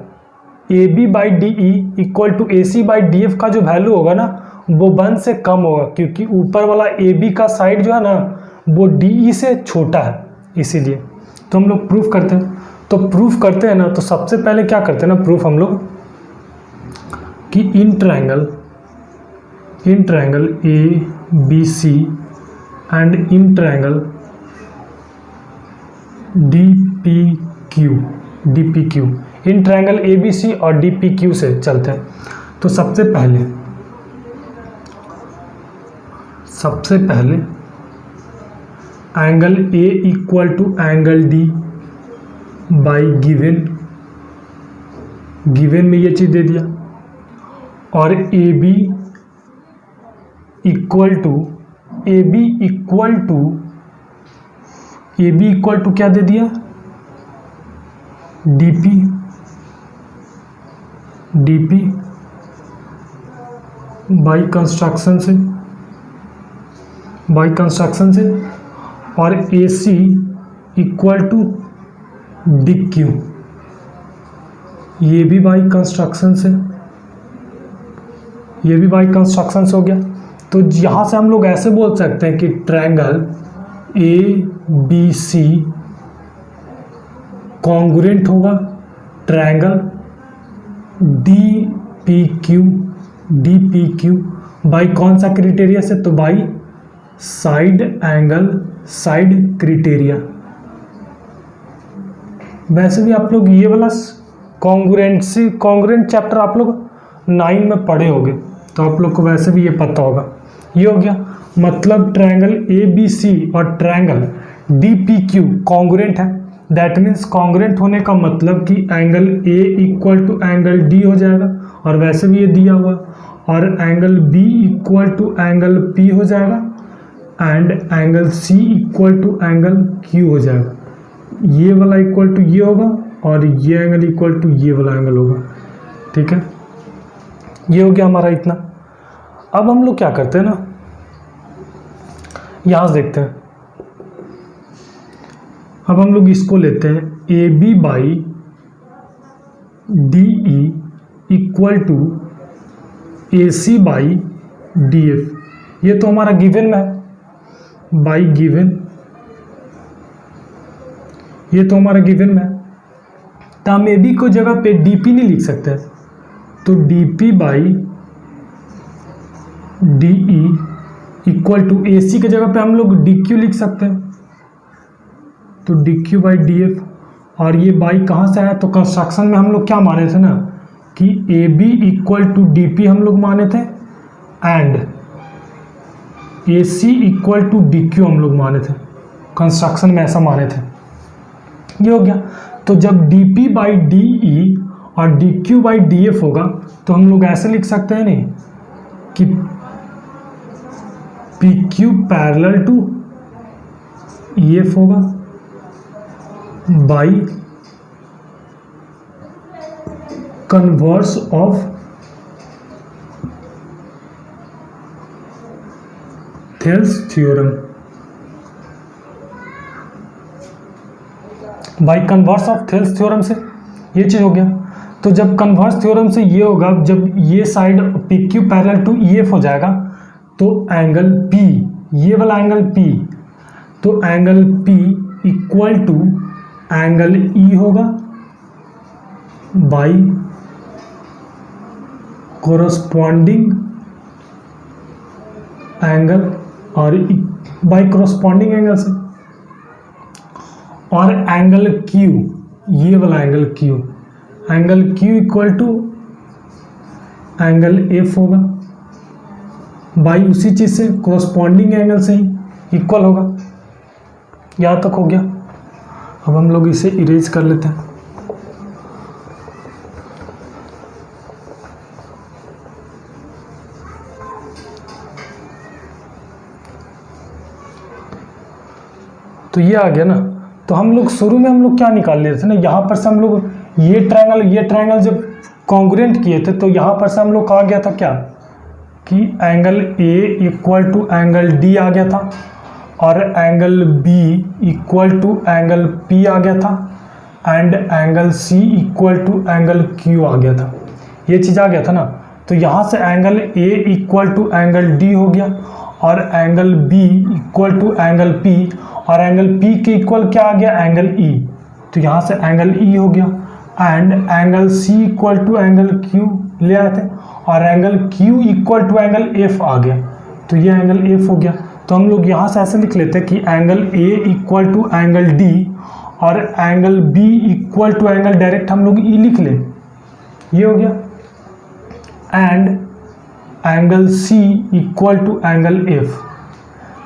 A B by D E equal to A C by D F का जो वैल्यू होगा ना वो 1 से कम होगा, क्योंकि ऊपर वाला ए बी का साइड जो है ना वो डी ई से छोटा है, इसीलिए। तो हम लोग प्रूफ करते हैं। तो प्रूफ करते हैं ना, तो सबसे पहले क्या करते हैं ना प्रूफ हम लोग कि in triangle A B C and in triangle D P Q, in triangle A B C और डी पी क्यू से चलते हैं। तो सबसे पहले angle A equal to angle D by given में ये चीज़ दे दिया, और ए बी इक्वल टू क्या दे दिया, डीपी बाई कंस्ट्रक्शन से, और ए C equal to D Q, ये भी बाई कंस्ट्रक्शन से हो गया। तो यहाँ से हम लोग ऐसे बोल सकते हैं कि triangle A B C congruent होगा triangle D P Q by कौन सा क्राइटेरिया से, तो बाई साइड क्राइटेरिया। वैसे भी आप लोग ये वाला कॉन्ग्रुएंट चैप्टर आप लोग 9 में पढ़े होंगे, तो आप लोग को वैसे भी ये पता होगा। ये हो गया, मतलब ट्रायंगल ए बी सी और triangle D P Q congruent है। दैट मीन्स कॉन्ग्रुएंट होने का मतलब कि angle A equal to angle D हो जाएगा, और वैसे भी ये दिया हुआ, और angle B equal to angle P हो जाएगा, and angle C equal to angle Q हो जाएगा। ये वाला इक्वल टू ये होगा, और ये एंगल इक्वल टू ये वाला एंगल होगा। ठीक है, ये हो गया हमारा इतना। अब हम लोग क्या करते हैं ना, यहाँ से देखते हैं। अब हम लोग इसको लेते हैं, A B by D E equal to A C by D F. ये तो हमारा गिवन में है, बाई गिवन, ये तो हमारा गिवन में है। तो हम ए बी को जगह पे डी पी नहीं लिख सकते, तो D P by D E equal to A C की जगह पे हम लोग डी क्यू लिख सकते हैं, तो D Q by D F. और ये बाई कहाँ से आया, तो कंस्ट्रक्शन में हम लोग क्या माने थे ना कि A B equal to D P हम लोग माने थे, and A C equal to D Q हम लोग माने थे, कंस्ट्रक्शन में ऐसा माने थे। ये हो गया। तो जब D P by D E और D Q by D F होगा तो हम लोग ऐसे लिख सकते हैं नहीं कि P Q parallel to E F होगा by converse of Thales theorem, by converse of Thales theorem से ये चीज़ हो गया। तो जब कन्वर्स थ्योरम से ये होगा, जब ये side P Q parallel to E F हो जाएगा तो एंगल पी, ये वाला एंगल पी, तो angle P equal to angle E होगा बाई कोरस्पॉन्डिंग एंगल और बाई कोरस्पॉन्डिंग एंगल से, और एंगल क्यू, ये वाला angle Q, angle Q equal to angle F होगा बाई उसी चीज़ से कोरस्पॉन्डिंग एंगल से ही इक्वल होगा। यहाँ तक हो गया। अब हम लोग इसे इरेज कर लेते हैं। तो ये आ गया ना। तो हम लोग शुरू में हम लोग क्या निकाल लेते थे ना, यहाँ पर से हम लोग ये ट्रायंगल जब कॉन्ग्रुएंट किए थे तो यहाँ पर से हम लोग कहा गया था क्या कि angle A equal to angle D आ गया था और angle B equal to angle P आ गया था and angle C equal to angle Q आ गया था। ये चीज़ आ गया था ना। तो यहाँ से angle A equal to angle D हो गया और angle B equal to angle P और एंगल पी के इक्वल क्या आ गया, एंगल ई। तो यहाँ से एंगल ई हो गया and angle C equal to angle Q ले आए थे और angle Q equal to angle F आ गया। तो ये एंगल एफ हो गया। तो हम लोग यहाँ से ऐसे लिख लेते हैं कि angle A equal to angle D और angle B equal to angle, direct हम लोग ई लिख लें, ये हो गया and angle C equal to angle F.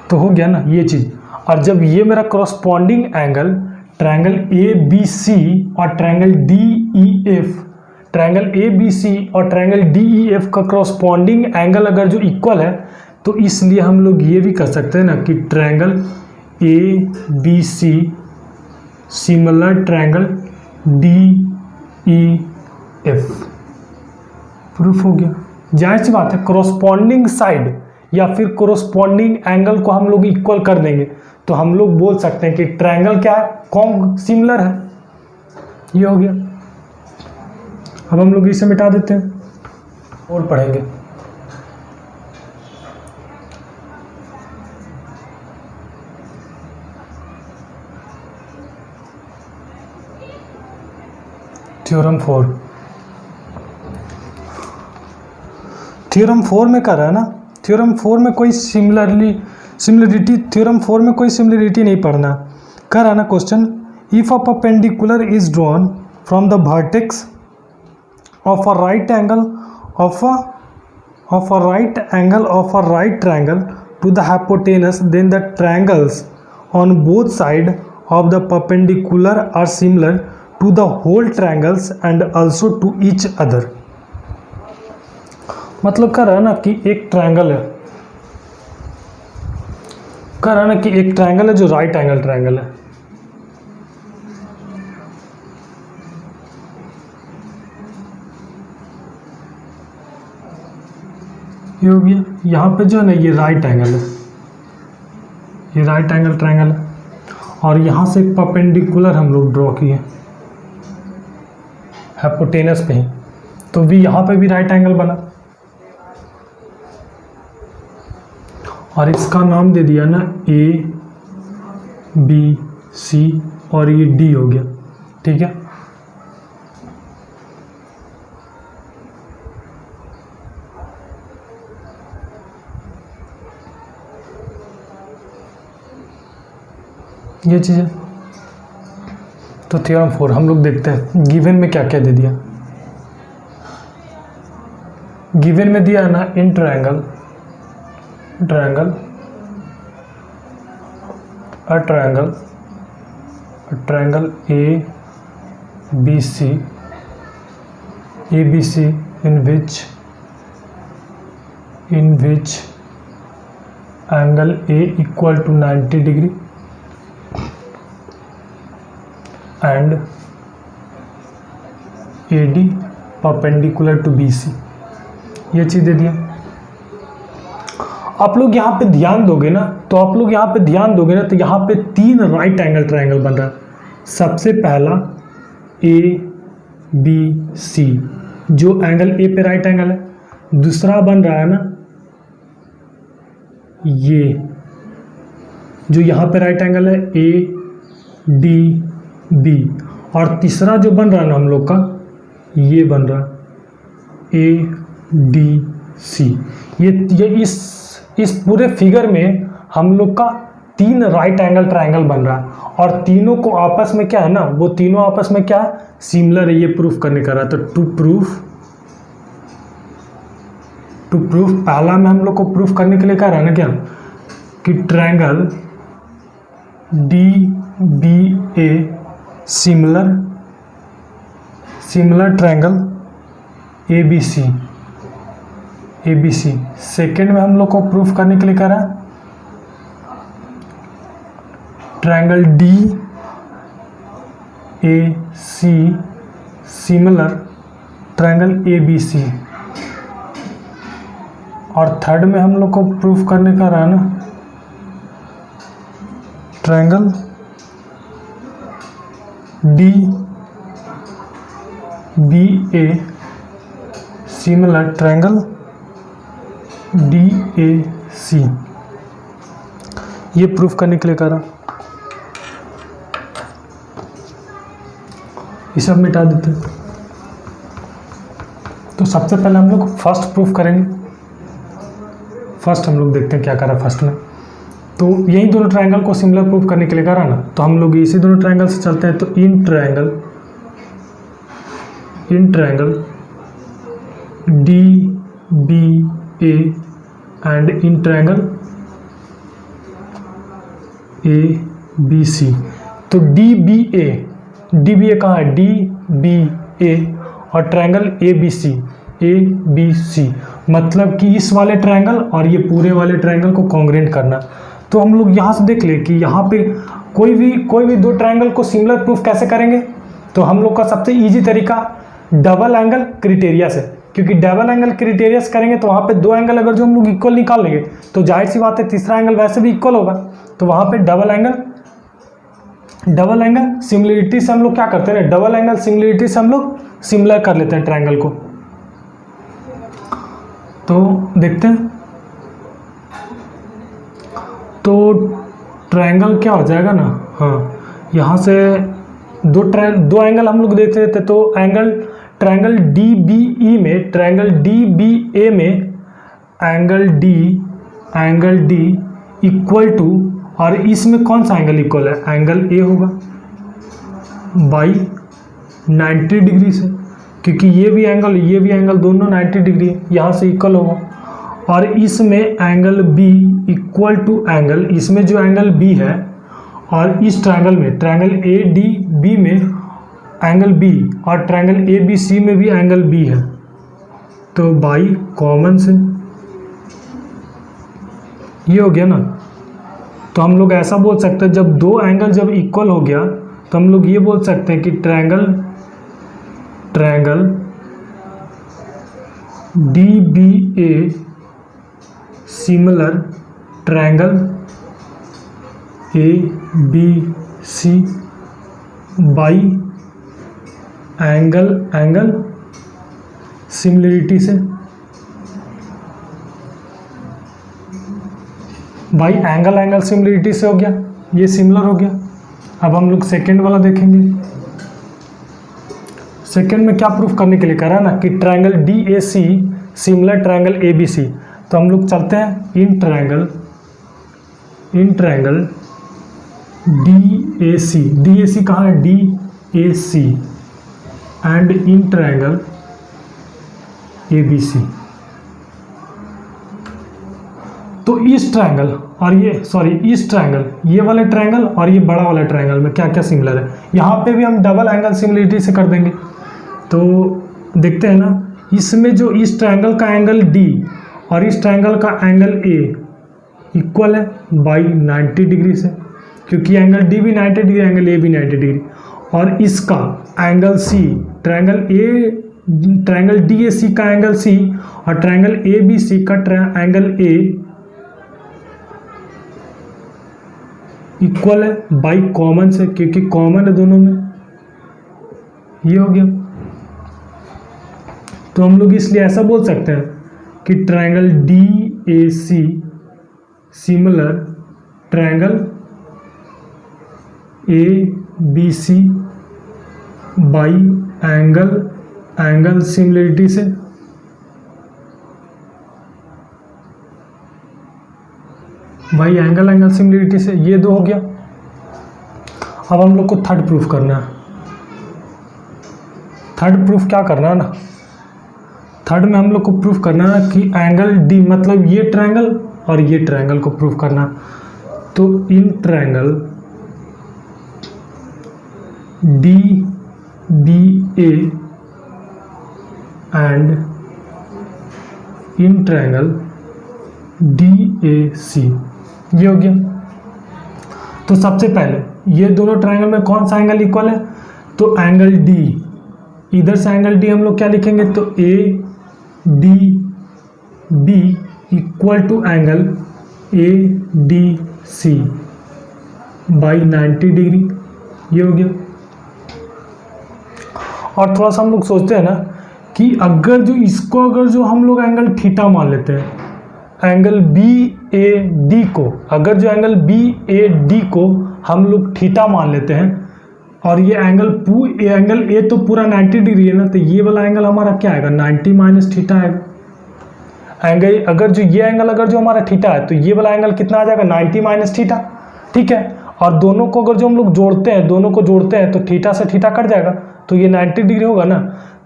तो हो गया ना ये चीज़। और जब ये मेरा corresponding angle triangle A B C और triangle D E F, triangle A B C और ट्रायंगल डी ई एफ का करस्पॉन्डिंग एंगल अगर जो इक्वल है तो इसलिए हम लोग ये भी कर सकते हैं ना कि triangle A B C similar triangle D E F. Proof हो गया। जाहिर सी बात है कोरस्पॉन्डिंग साइड या फिर कोरस्पॉन्डिंग एंगल को हम लोग इक्वल कर देंगे तो हम लोग बोल सकते हैं कि ट्रायंगल क्या है, कौन सिमिलर है। ये हो गया। अब हम लोग इसे मिटा देते हैं और पढ़ेंगे। थ्योरम 4, थ्योरम 4 में कर रहा है ना। थ्योरम 4 में कोई सिमिलरिटी थ्योरम 4 में कोई सिमिलरिटी नहीं पढ़ना। कर रहा ना question, if a perpendicular is drawn from the vertex of a right angle of a right triangle to the hypotenuse, then the triangles on both side of the perpendicular are similar to the whole triangles and also to each other. मतलब कह रहा है ना कि एक triangle है, कह रहा है ना कि एक ट्रायंगल है जो राइट एंगल ट्रायंगल है। ये हो गया। यहाँ पे जो है ना ये राइट एंगल है, ये राइट एंगल ट्रायंगल है और यहाँ से एक परपेंडिकुलर हम लोग ड्रॉ किए हाइपोटेनस पे ही, तो भी यहाँ पे भी राइट एंगल बना और इसका नाम दे दिया ना ए बी सी और ये डी हो गया। ठीक है। ये चीज़ है। तो थ्योरम 4 हम लोग देखते हैं गिवन में क्या क्या दे दिया। गिवन में दिया है ना in triangle a triangle ABC in which angle A equal to 90 degree and AD perpendicular to BC, ये चीज़ दे दिया। आप लोग यहाँ पे ध्यान दोगे ना, तो यहाँ पे 3 राइट एंगल ट्रायंगल बन रहा है। सबसे पहला ABC जो एंगल ए पे राइट एंगल है, दूसरा बन रहा है ना ये जो यहाँ पे राइट एंगल है ADB, और तीसरा जो बन रहा है ना हम लोग का ये बन रहा है ADC। ये इस पूरे फिगर में हम लोग का 3 राइट एंगल ट्रायंगल बन रहा है, और तीनों को आपस में क्या है ना, वो तीनों आपस में क्या है, सिमिलर है। ये प्रूफ करने का रहा है। तो टू प्रूफ पहला में हम लोग को प्रूफ करने के लिए कह रहा है ना क्या, कि triangle DBA similar triangle ABC। Second में हम लोग को प्रूफ करने के लिए कह रहा है triangle DAC similar triangle ABC, और थर्ड में हम लोग को प्रूफ करने का रहा ना triangle DBA similar triangle DAC, ये प्रूफ करने के लिए कह रहा। ये सब मिटा देते हैं। तो सबसे पहले हम लोग फर्स्ट प्रूफ करेंगे। फर्स्ट हम लोग देखते हैं क्या करा फर्स्ट में। तो यही दोनों ट्रायंगल को सिमिलर प्रूफ करने के लिए करा ना, तो हम लोग इसी दोनों ट्रायंगल से चलते हैं। तो in triangle DBA and in triangle ABC। तो DBA कहाँ है, DBA और ट्रायंगल ABC, मतलब कि इस वाले ट्रायंगल और ये पूरे वाले ट्रायंगल को कॉन्ग्रेंट करना। तो हम लोग यहाँ से देख ले कि यहाँ पे कोई भी दो ट्रायंगल को सिमिलर प्रूफ कैसे करेंगे। तो हम लोग का सबसे इजी तरीका डबल एंगल क्राइटेरिया से, क्योंकि डबल एंगल क्राइटेरिया से करेंगे तो वहाँ पे दो एंगल अगर जो हम लोग इक्वल निकाल लेंगे तो जाहिर सी बात है तीसरा एंगल वैसे भी इक्वल होगा। तो वहाँ पे डबल एंगल सिमिलरिटी से हम लोग क्या करते हैं, डबल एंगल सिमिलरिटी से हम लोग सिमिलर कर लेते हैं ट्रायंगल को। तो देखते हैं, तो ट्रायंगल क्या हो जाएगा ना, हाँ यहाँ से दो एंगल हम लोग देख लेते। तो ट्रायंगल DBA में एंगल D इक्वल टू, और इसमें कौन सा एंगल इक्वल है, एंगल A होगा बाई 90 डिग्री से, क्योंकि ये भी एंगल दोनों 90 डिग्री यहाँ से इक्वल होगा। और इसमें angle B equal to angle, इसमें जो एंगल B है और इस ट्रायंगल में ट्रायंगल ADB में एंगल B और ट्रायंगल ABC में भी एंगल B है। तो बाई कॉमन से ये हो गया ना। तो हम लोग ऐसा बोल सकते हैं, जब दो एंगल जब इक्वल हो गया तो हम लोग ये बोल सकते हैं कि triangle DBA similar triangle ABC by angle similarity से, भाई एंगल सिमिलरिटी से हो गया, ये सिमिलर हो गया। अब हम लोग सेकेंड वाला देखेंगे। सेकेंड में क्या प्रूफ करने के लिए कह रहा है ना, कि triangle DAC similar triangle ABC। तो हम लोग चलते हैं इन ट्रायंगल DAC कहाँ है, DAC and in triangle ABC। तो इस ट्रायंगल और ये सॉरी इस ट्रायंगल, ये वाले ट्रायंगल और ये बड़ा वाला ट्रायंगल में क्या क्या सिमिलर है, यहाँ पे भी हम डबल एंगल सिमिलरिटी से कर देंगे। तो देखते हैं ना, इसमें जो इस ट्रायंगल का एंगल D और इस ट्रायंगल का एंगल A इक्वल है बाई 90 डिग्री से, क्योंकि एंगल D भी 90 डिग्री, एंगल A भी 90 डिग्री। और इसका एंगल C, ट्रायंगल DAC का एंगल C और ट्रायंगल ABC का एंगल A इक्वल है बाई कॉमन से, क्योंकि कॉमन है दोनों में, ये हो गया। तो हम लोग इसलिए ऐसा बोल सकते हैं कि triangle DAC similar triangle ABC by angle similarity से। भाई एंगल सिमिलरिटी से ये दो हो गया। अब हम लोग को थर्ड प्रूफ करना है। थर्ड प्रूफ क्या करना है ना, थर्ड में हम लोग को प्रूफ करना है कि एंगल D, मतलब ये ट्रायंगल और ये ट्रायंगल को प्रूफ करना। तो in triangle DBA and in triangle DAC, ये हो गया। तो सबसे पहले ये दोनों ट्रायंगल में कौन सा एंगल इक्वल है, तो एंगल D, इधर से एंगल D हम लोग क्या लिखेंगे, तो ADB equal to angle ADC by 90 degree, ये हो गया। और थोड़ा सा हम लोग सोचते हैं ना कि अगर जो इसको अगर जो हम लोग एंगल थीटा मान लेते हैं, एंगल BAD को, अगर जो एंगल BAD को हम लोग थीटा मान लेते हैं और ये एंगल A तो पूरा 90 डिग्री है ना, तो ये वाला एंगल हमारा क्या आएगा, 90 माइनस थीटा आएगा। एंगल अगर जो ये एंगल अगर जो हमारा थीटा है, तो ये वाला एंगल कितना आ जाएगा, 90 माइनस थीटा, ठीक है। और दोनों को अगर जो हम लोग जोड़ते हैं, दोनों को जोड़ते हैं तो थीटा से थीटा कट जाएगा, तो ये 90 डिग्री होगा ना।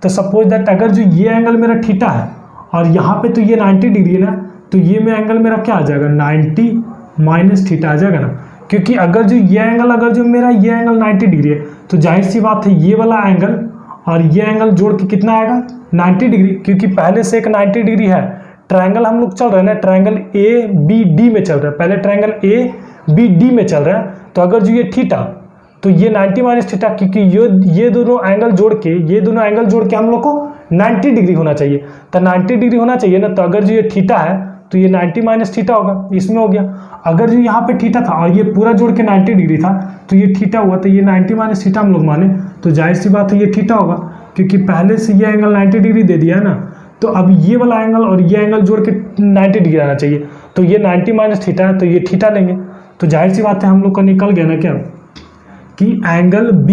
तो सपोज दैट अगर जो ये एंगल मेरा थीटा है और यहाँ पे तो ये 90 डिग्री है ना, तो ये में एंगल मेरा क्या आ जाएगा, 90 माइनस थीटा आ जाएगा ना। क्योंकि अगर जो ये एंगल अगर जो मेरा ये एंगल 90 डिग्री है, तो जाहिर सी बात है ये वाला एंगल और ये एंगल जोड़ के कितना आएगा, 90 डिग्री, क्योंकि पहले से एक 90 डिग्री है। ट्रायंगल हम लोग चल रहे हैं ना, ट्रायंगल ABD में चल रहा है, पहले ट्रायंगल ABD में चल रहा है। तो अगर जो ये थीटा, तो ये 90 माइनस थीटा, क्योंकि ये दोनों एंगल जोड़ के हम लोग को 90 डिग्री होना चाहिए। तो 90 डिग्री होना चाहिए ना, तो अगर जो ये थीटा है तो ये 90 माइनस थीटा होगा, इसमें हो गया। अगर जो यहाँ पे थीटा था और ये पूरा जोड़ के 90 डिग्री था, तो ये थीटा हुआ, तो ये 90 माइनस थीटा हम लोग माने, तो जाहिर सी बात है ये थीटा होगा, क्योंकि पहले से ये एंगल 90 डिग्री दे दिया है ना। तो अब ये वाला एंगल और ये एंगल जोड़ के 90 डिग्री आना चाहिए, तो ये 90 माइनस थीटा है, तो ये थीटा लेंगे। तो जाहिर सी बात है हम लोग का निकल गया ना क्या, कि एंगल B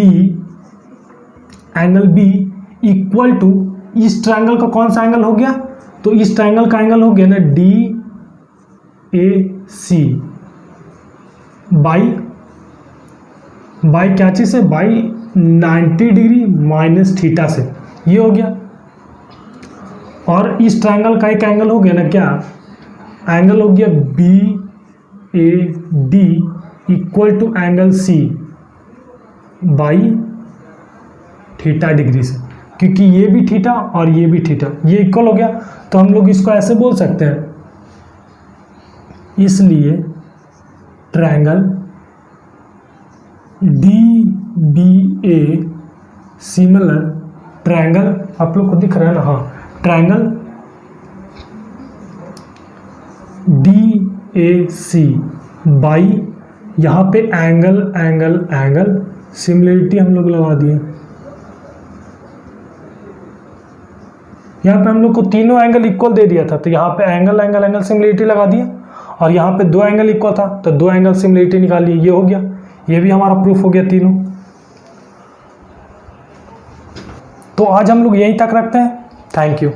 इक्वल टू इस ट्रायंगल का कौन सा एंगल हो गया, तो इस ट्रायंगल का एंगल हो गया ना DAC बाई क्या चीज़ से, बाई 90 डिग्री माइनस थीटा से, ये हो गया। और इस ट्रायंगल का एक एंगल हो गया ना क्या, एंगल हो गया BAD equal to angle C by theta degree से, क्योंकि ये भी थीटा और ये भी थीटा, ये इक्वल हो गया। तो हम लोग इसको ऐसे बोल सकते हैं, इसलिए ट्रायंगल DBA सिमिलर ट्रायंगल, आप लोग को दिख रहा है ना, हाँ, ट्रायंगल DAC बाई यहाँ पे एंगल सिमिलरिटी हम लोग लगा दिए। यहाँ पे हम लोग को तीनों एंगल इक्वल दे दिया था, तो यहाँ पे एंगल सिमिलरिटी लगा दिया, और यहाँ पे दो एंगल इक्वल था तो दो एंगल सिमिलरिटी निकाली, ये हो गया। ये भी हमारा प्रूफ हो गया तीनों। तो आज हम लोग यहीं तक रखते हैं। Thank you.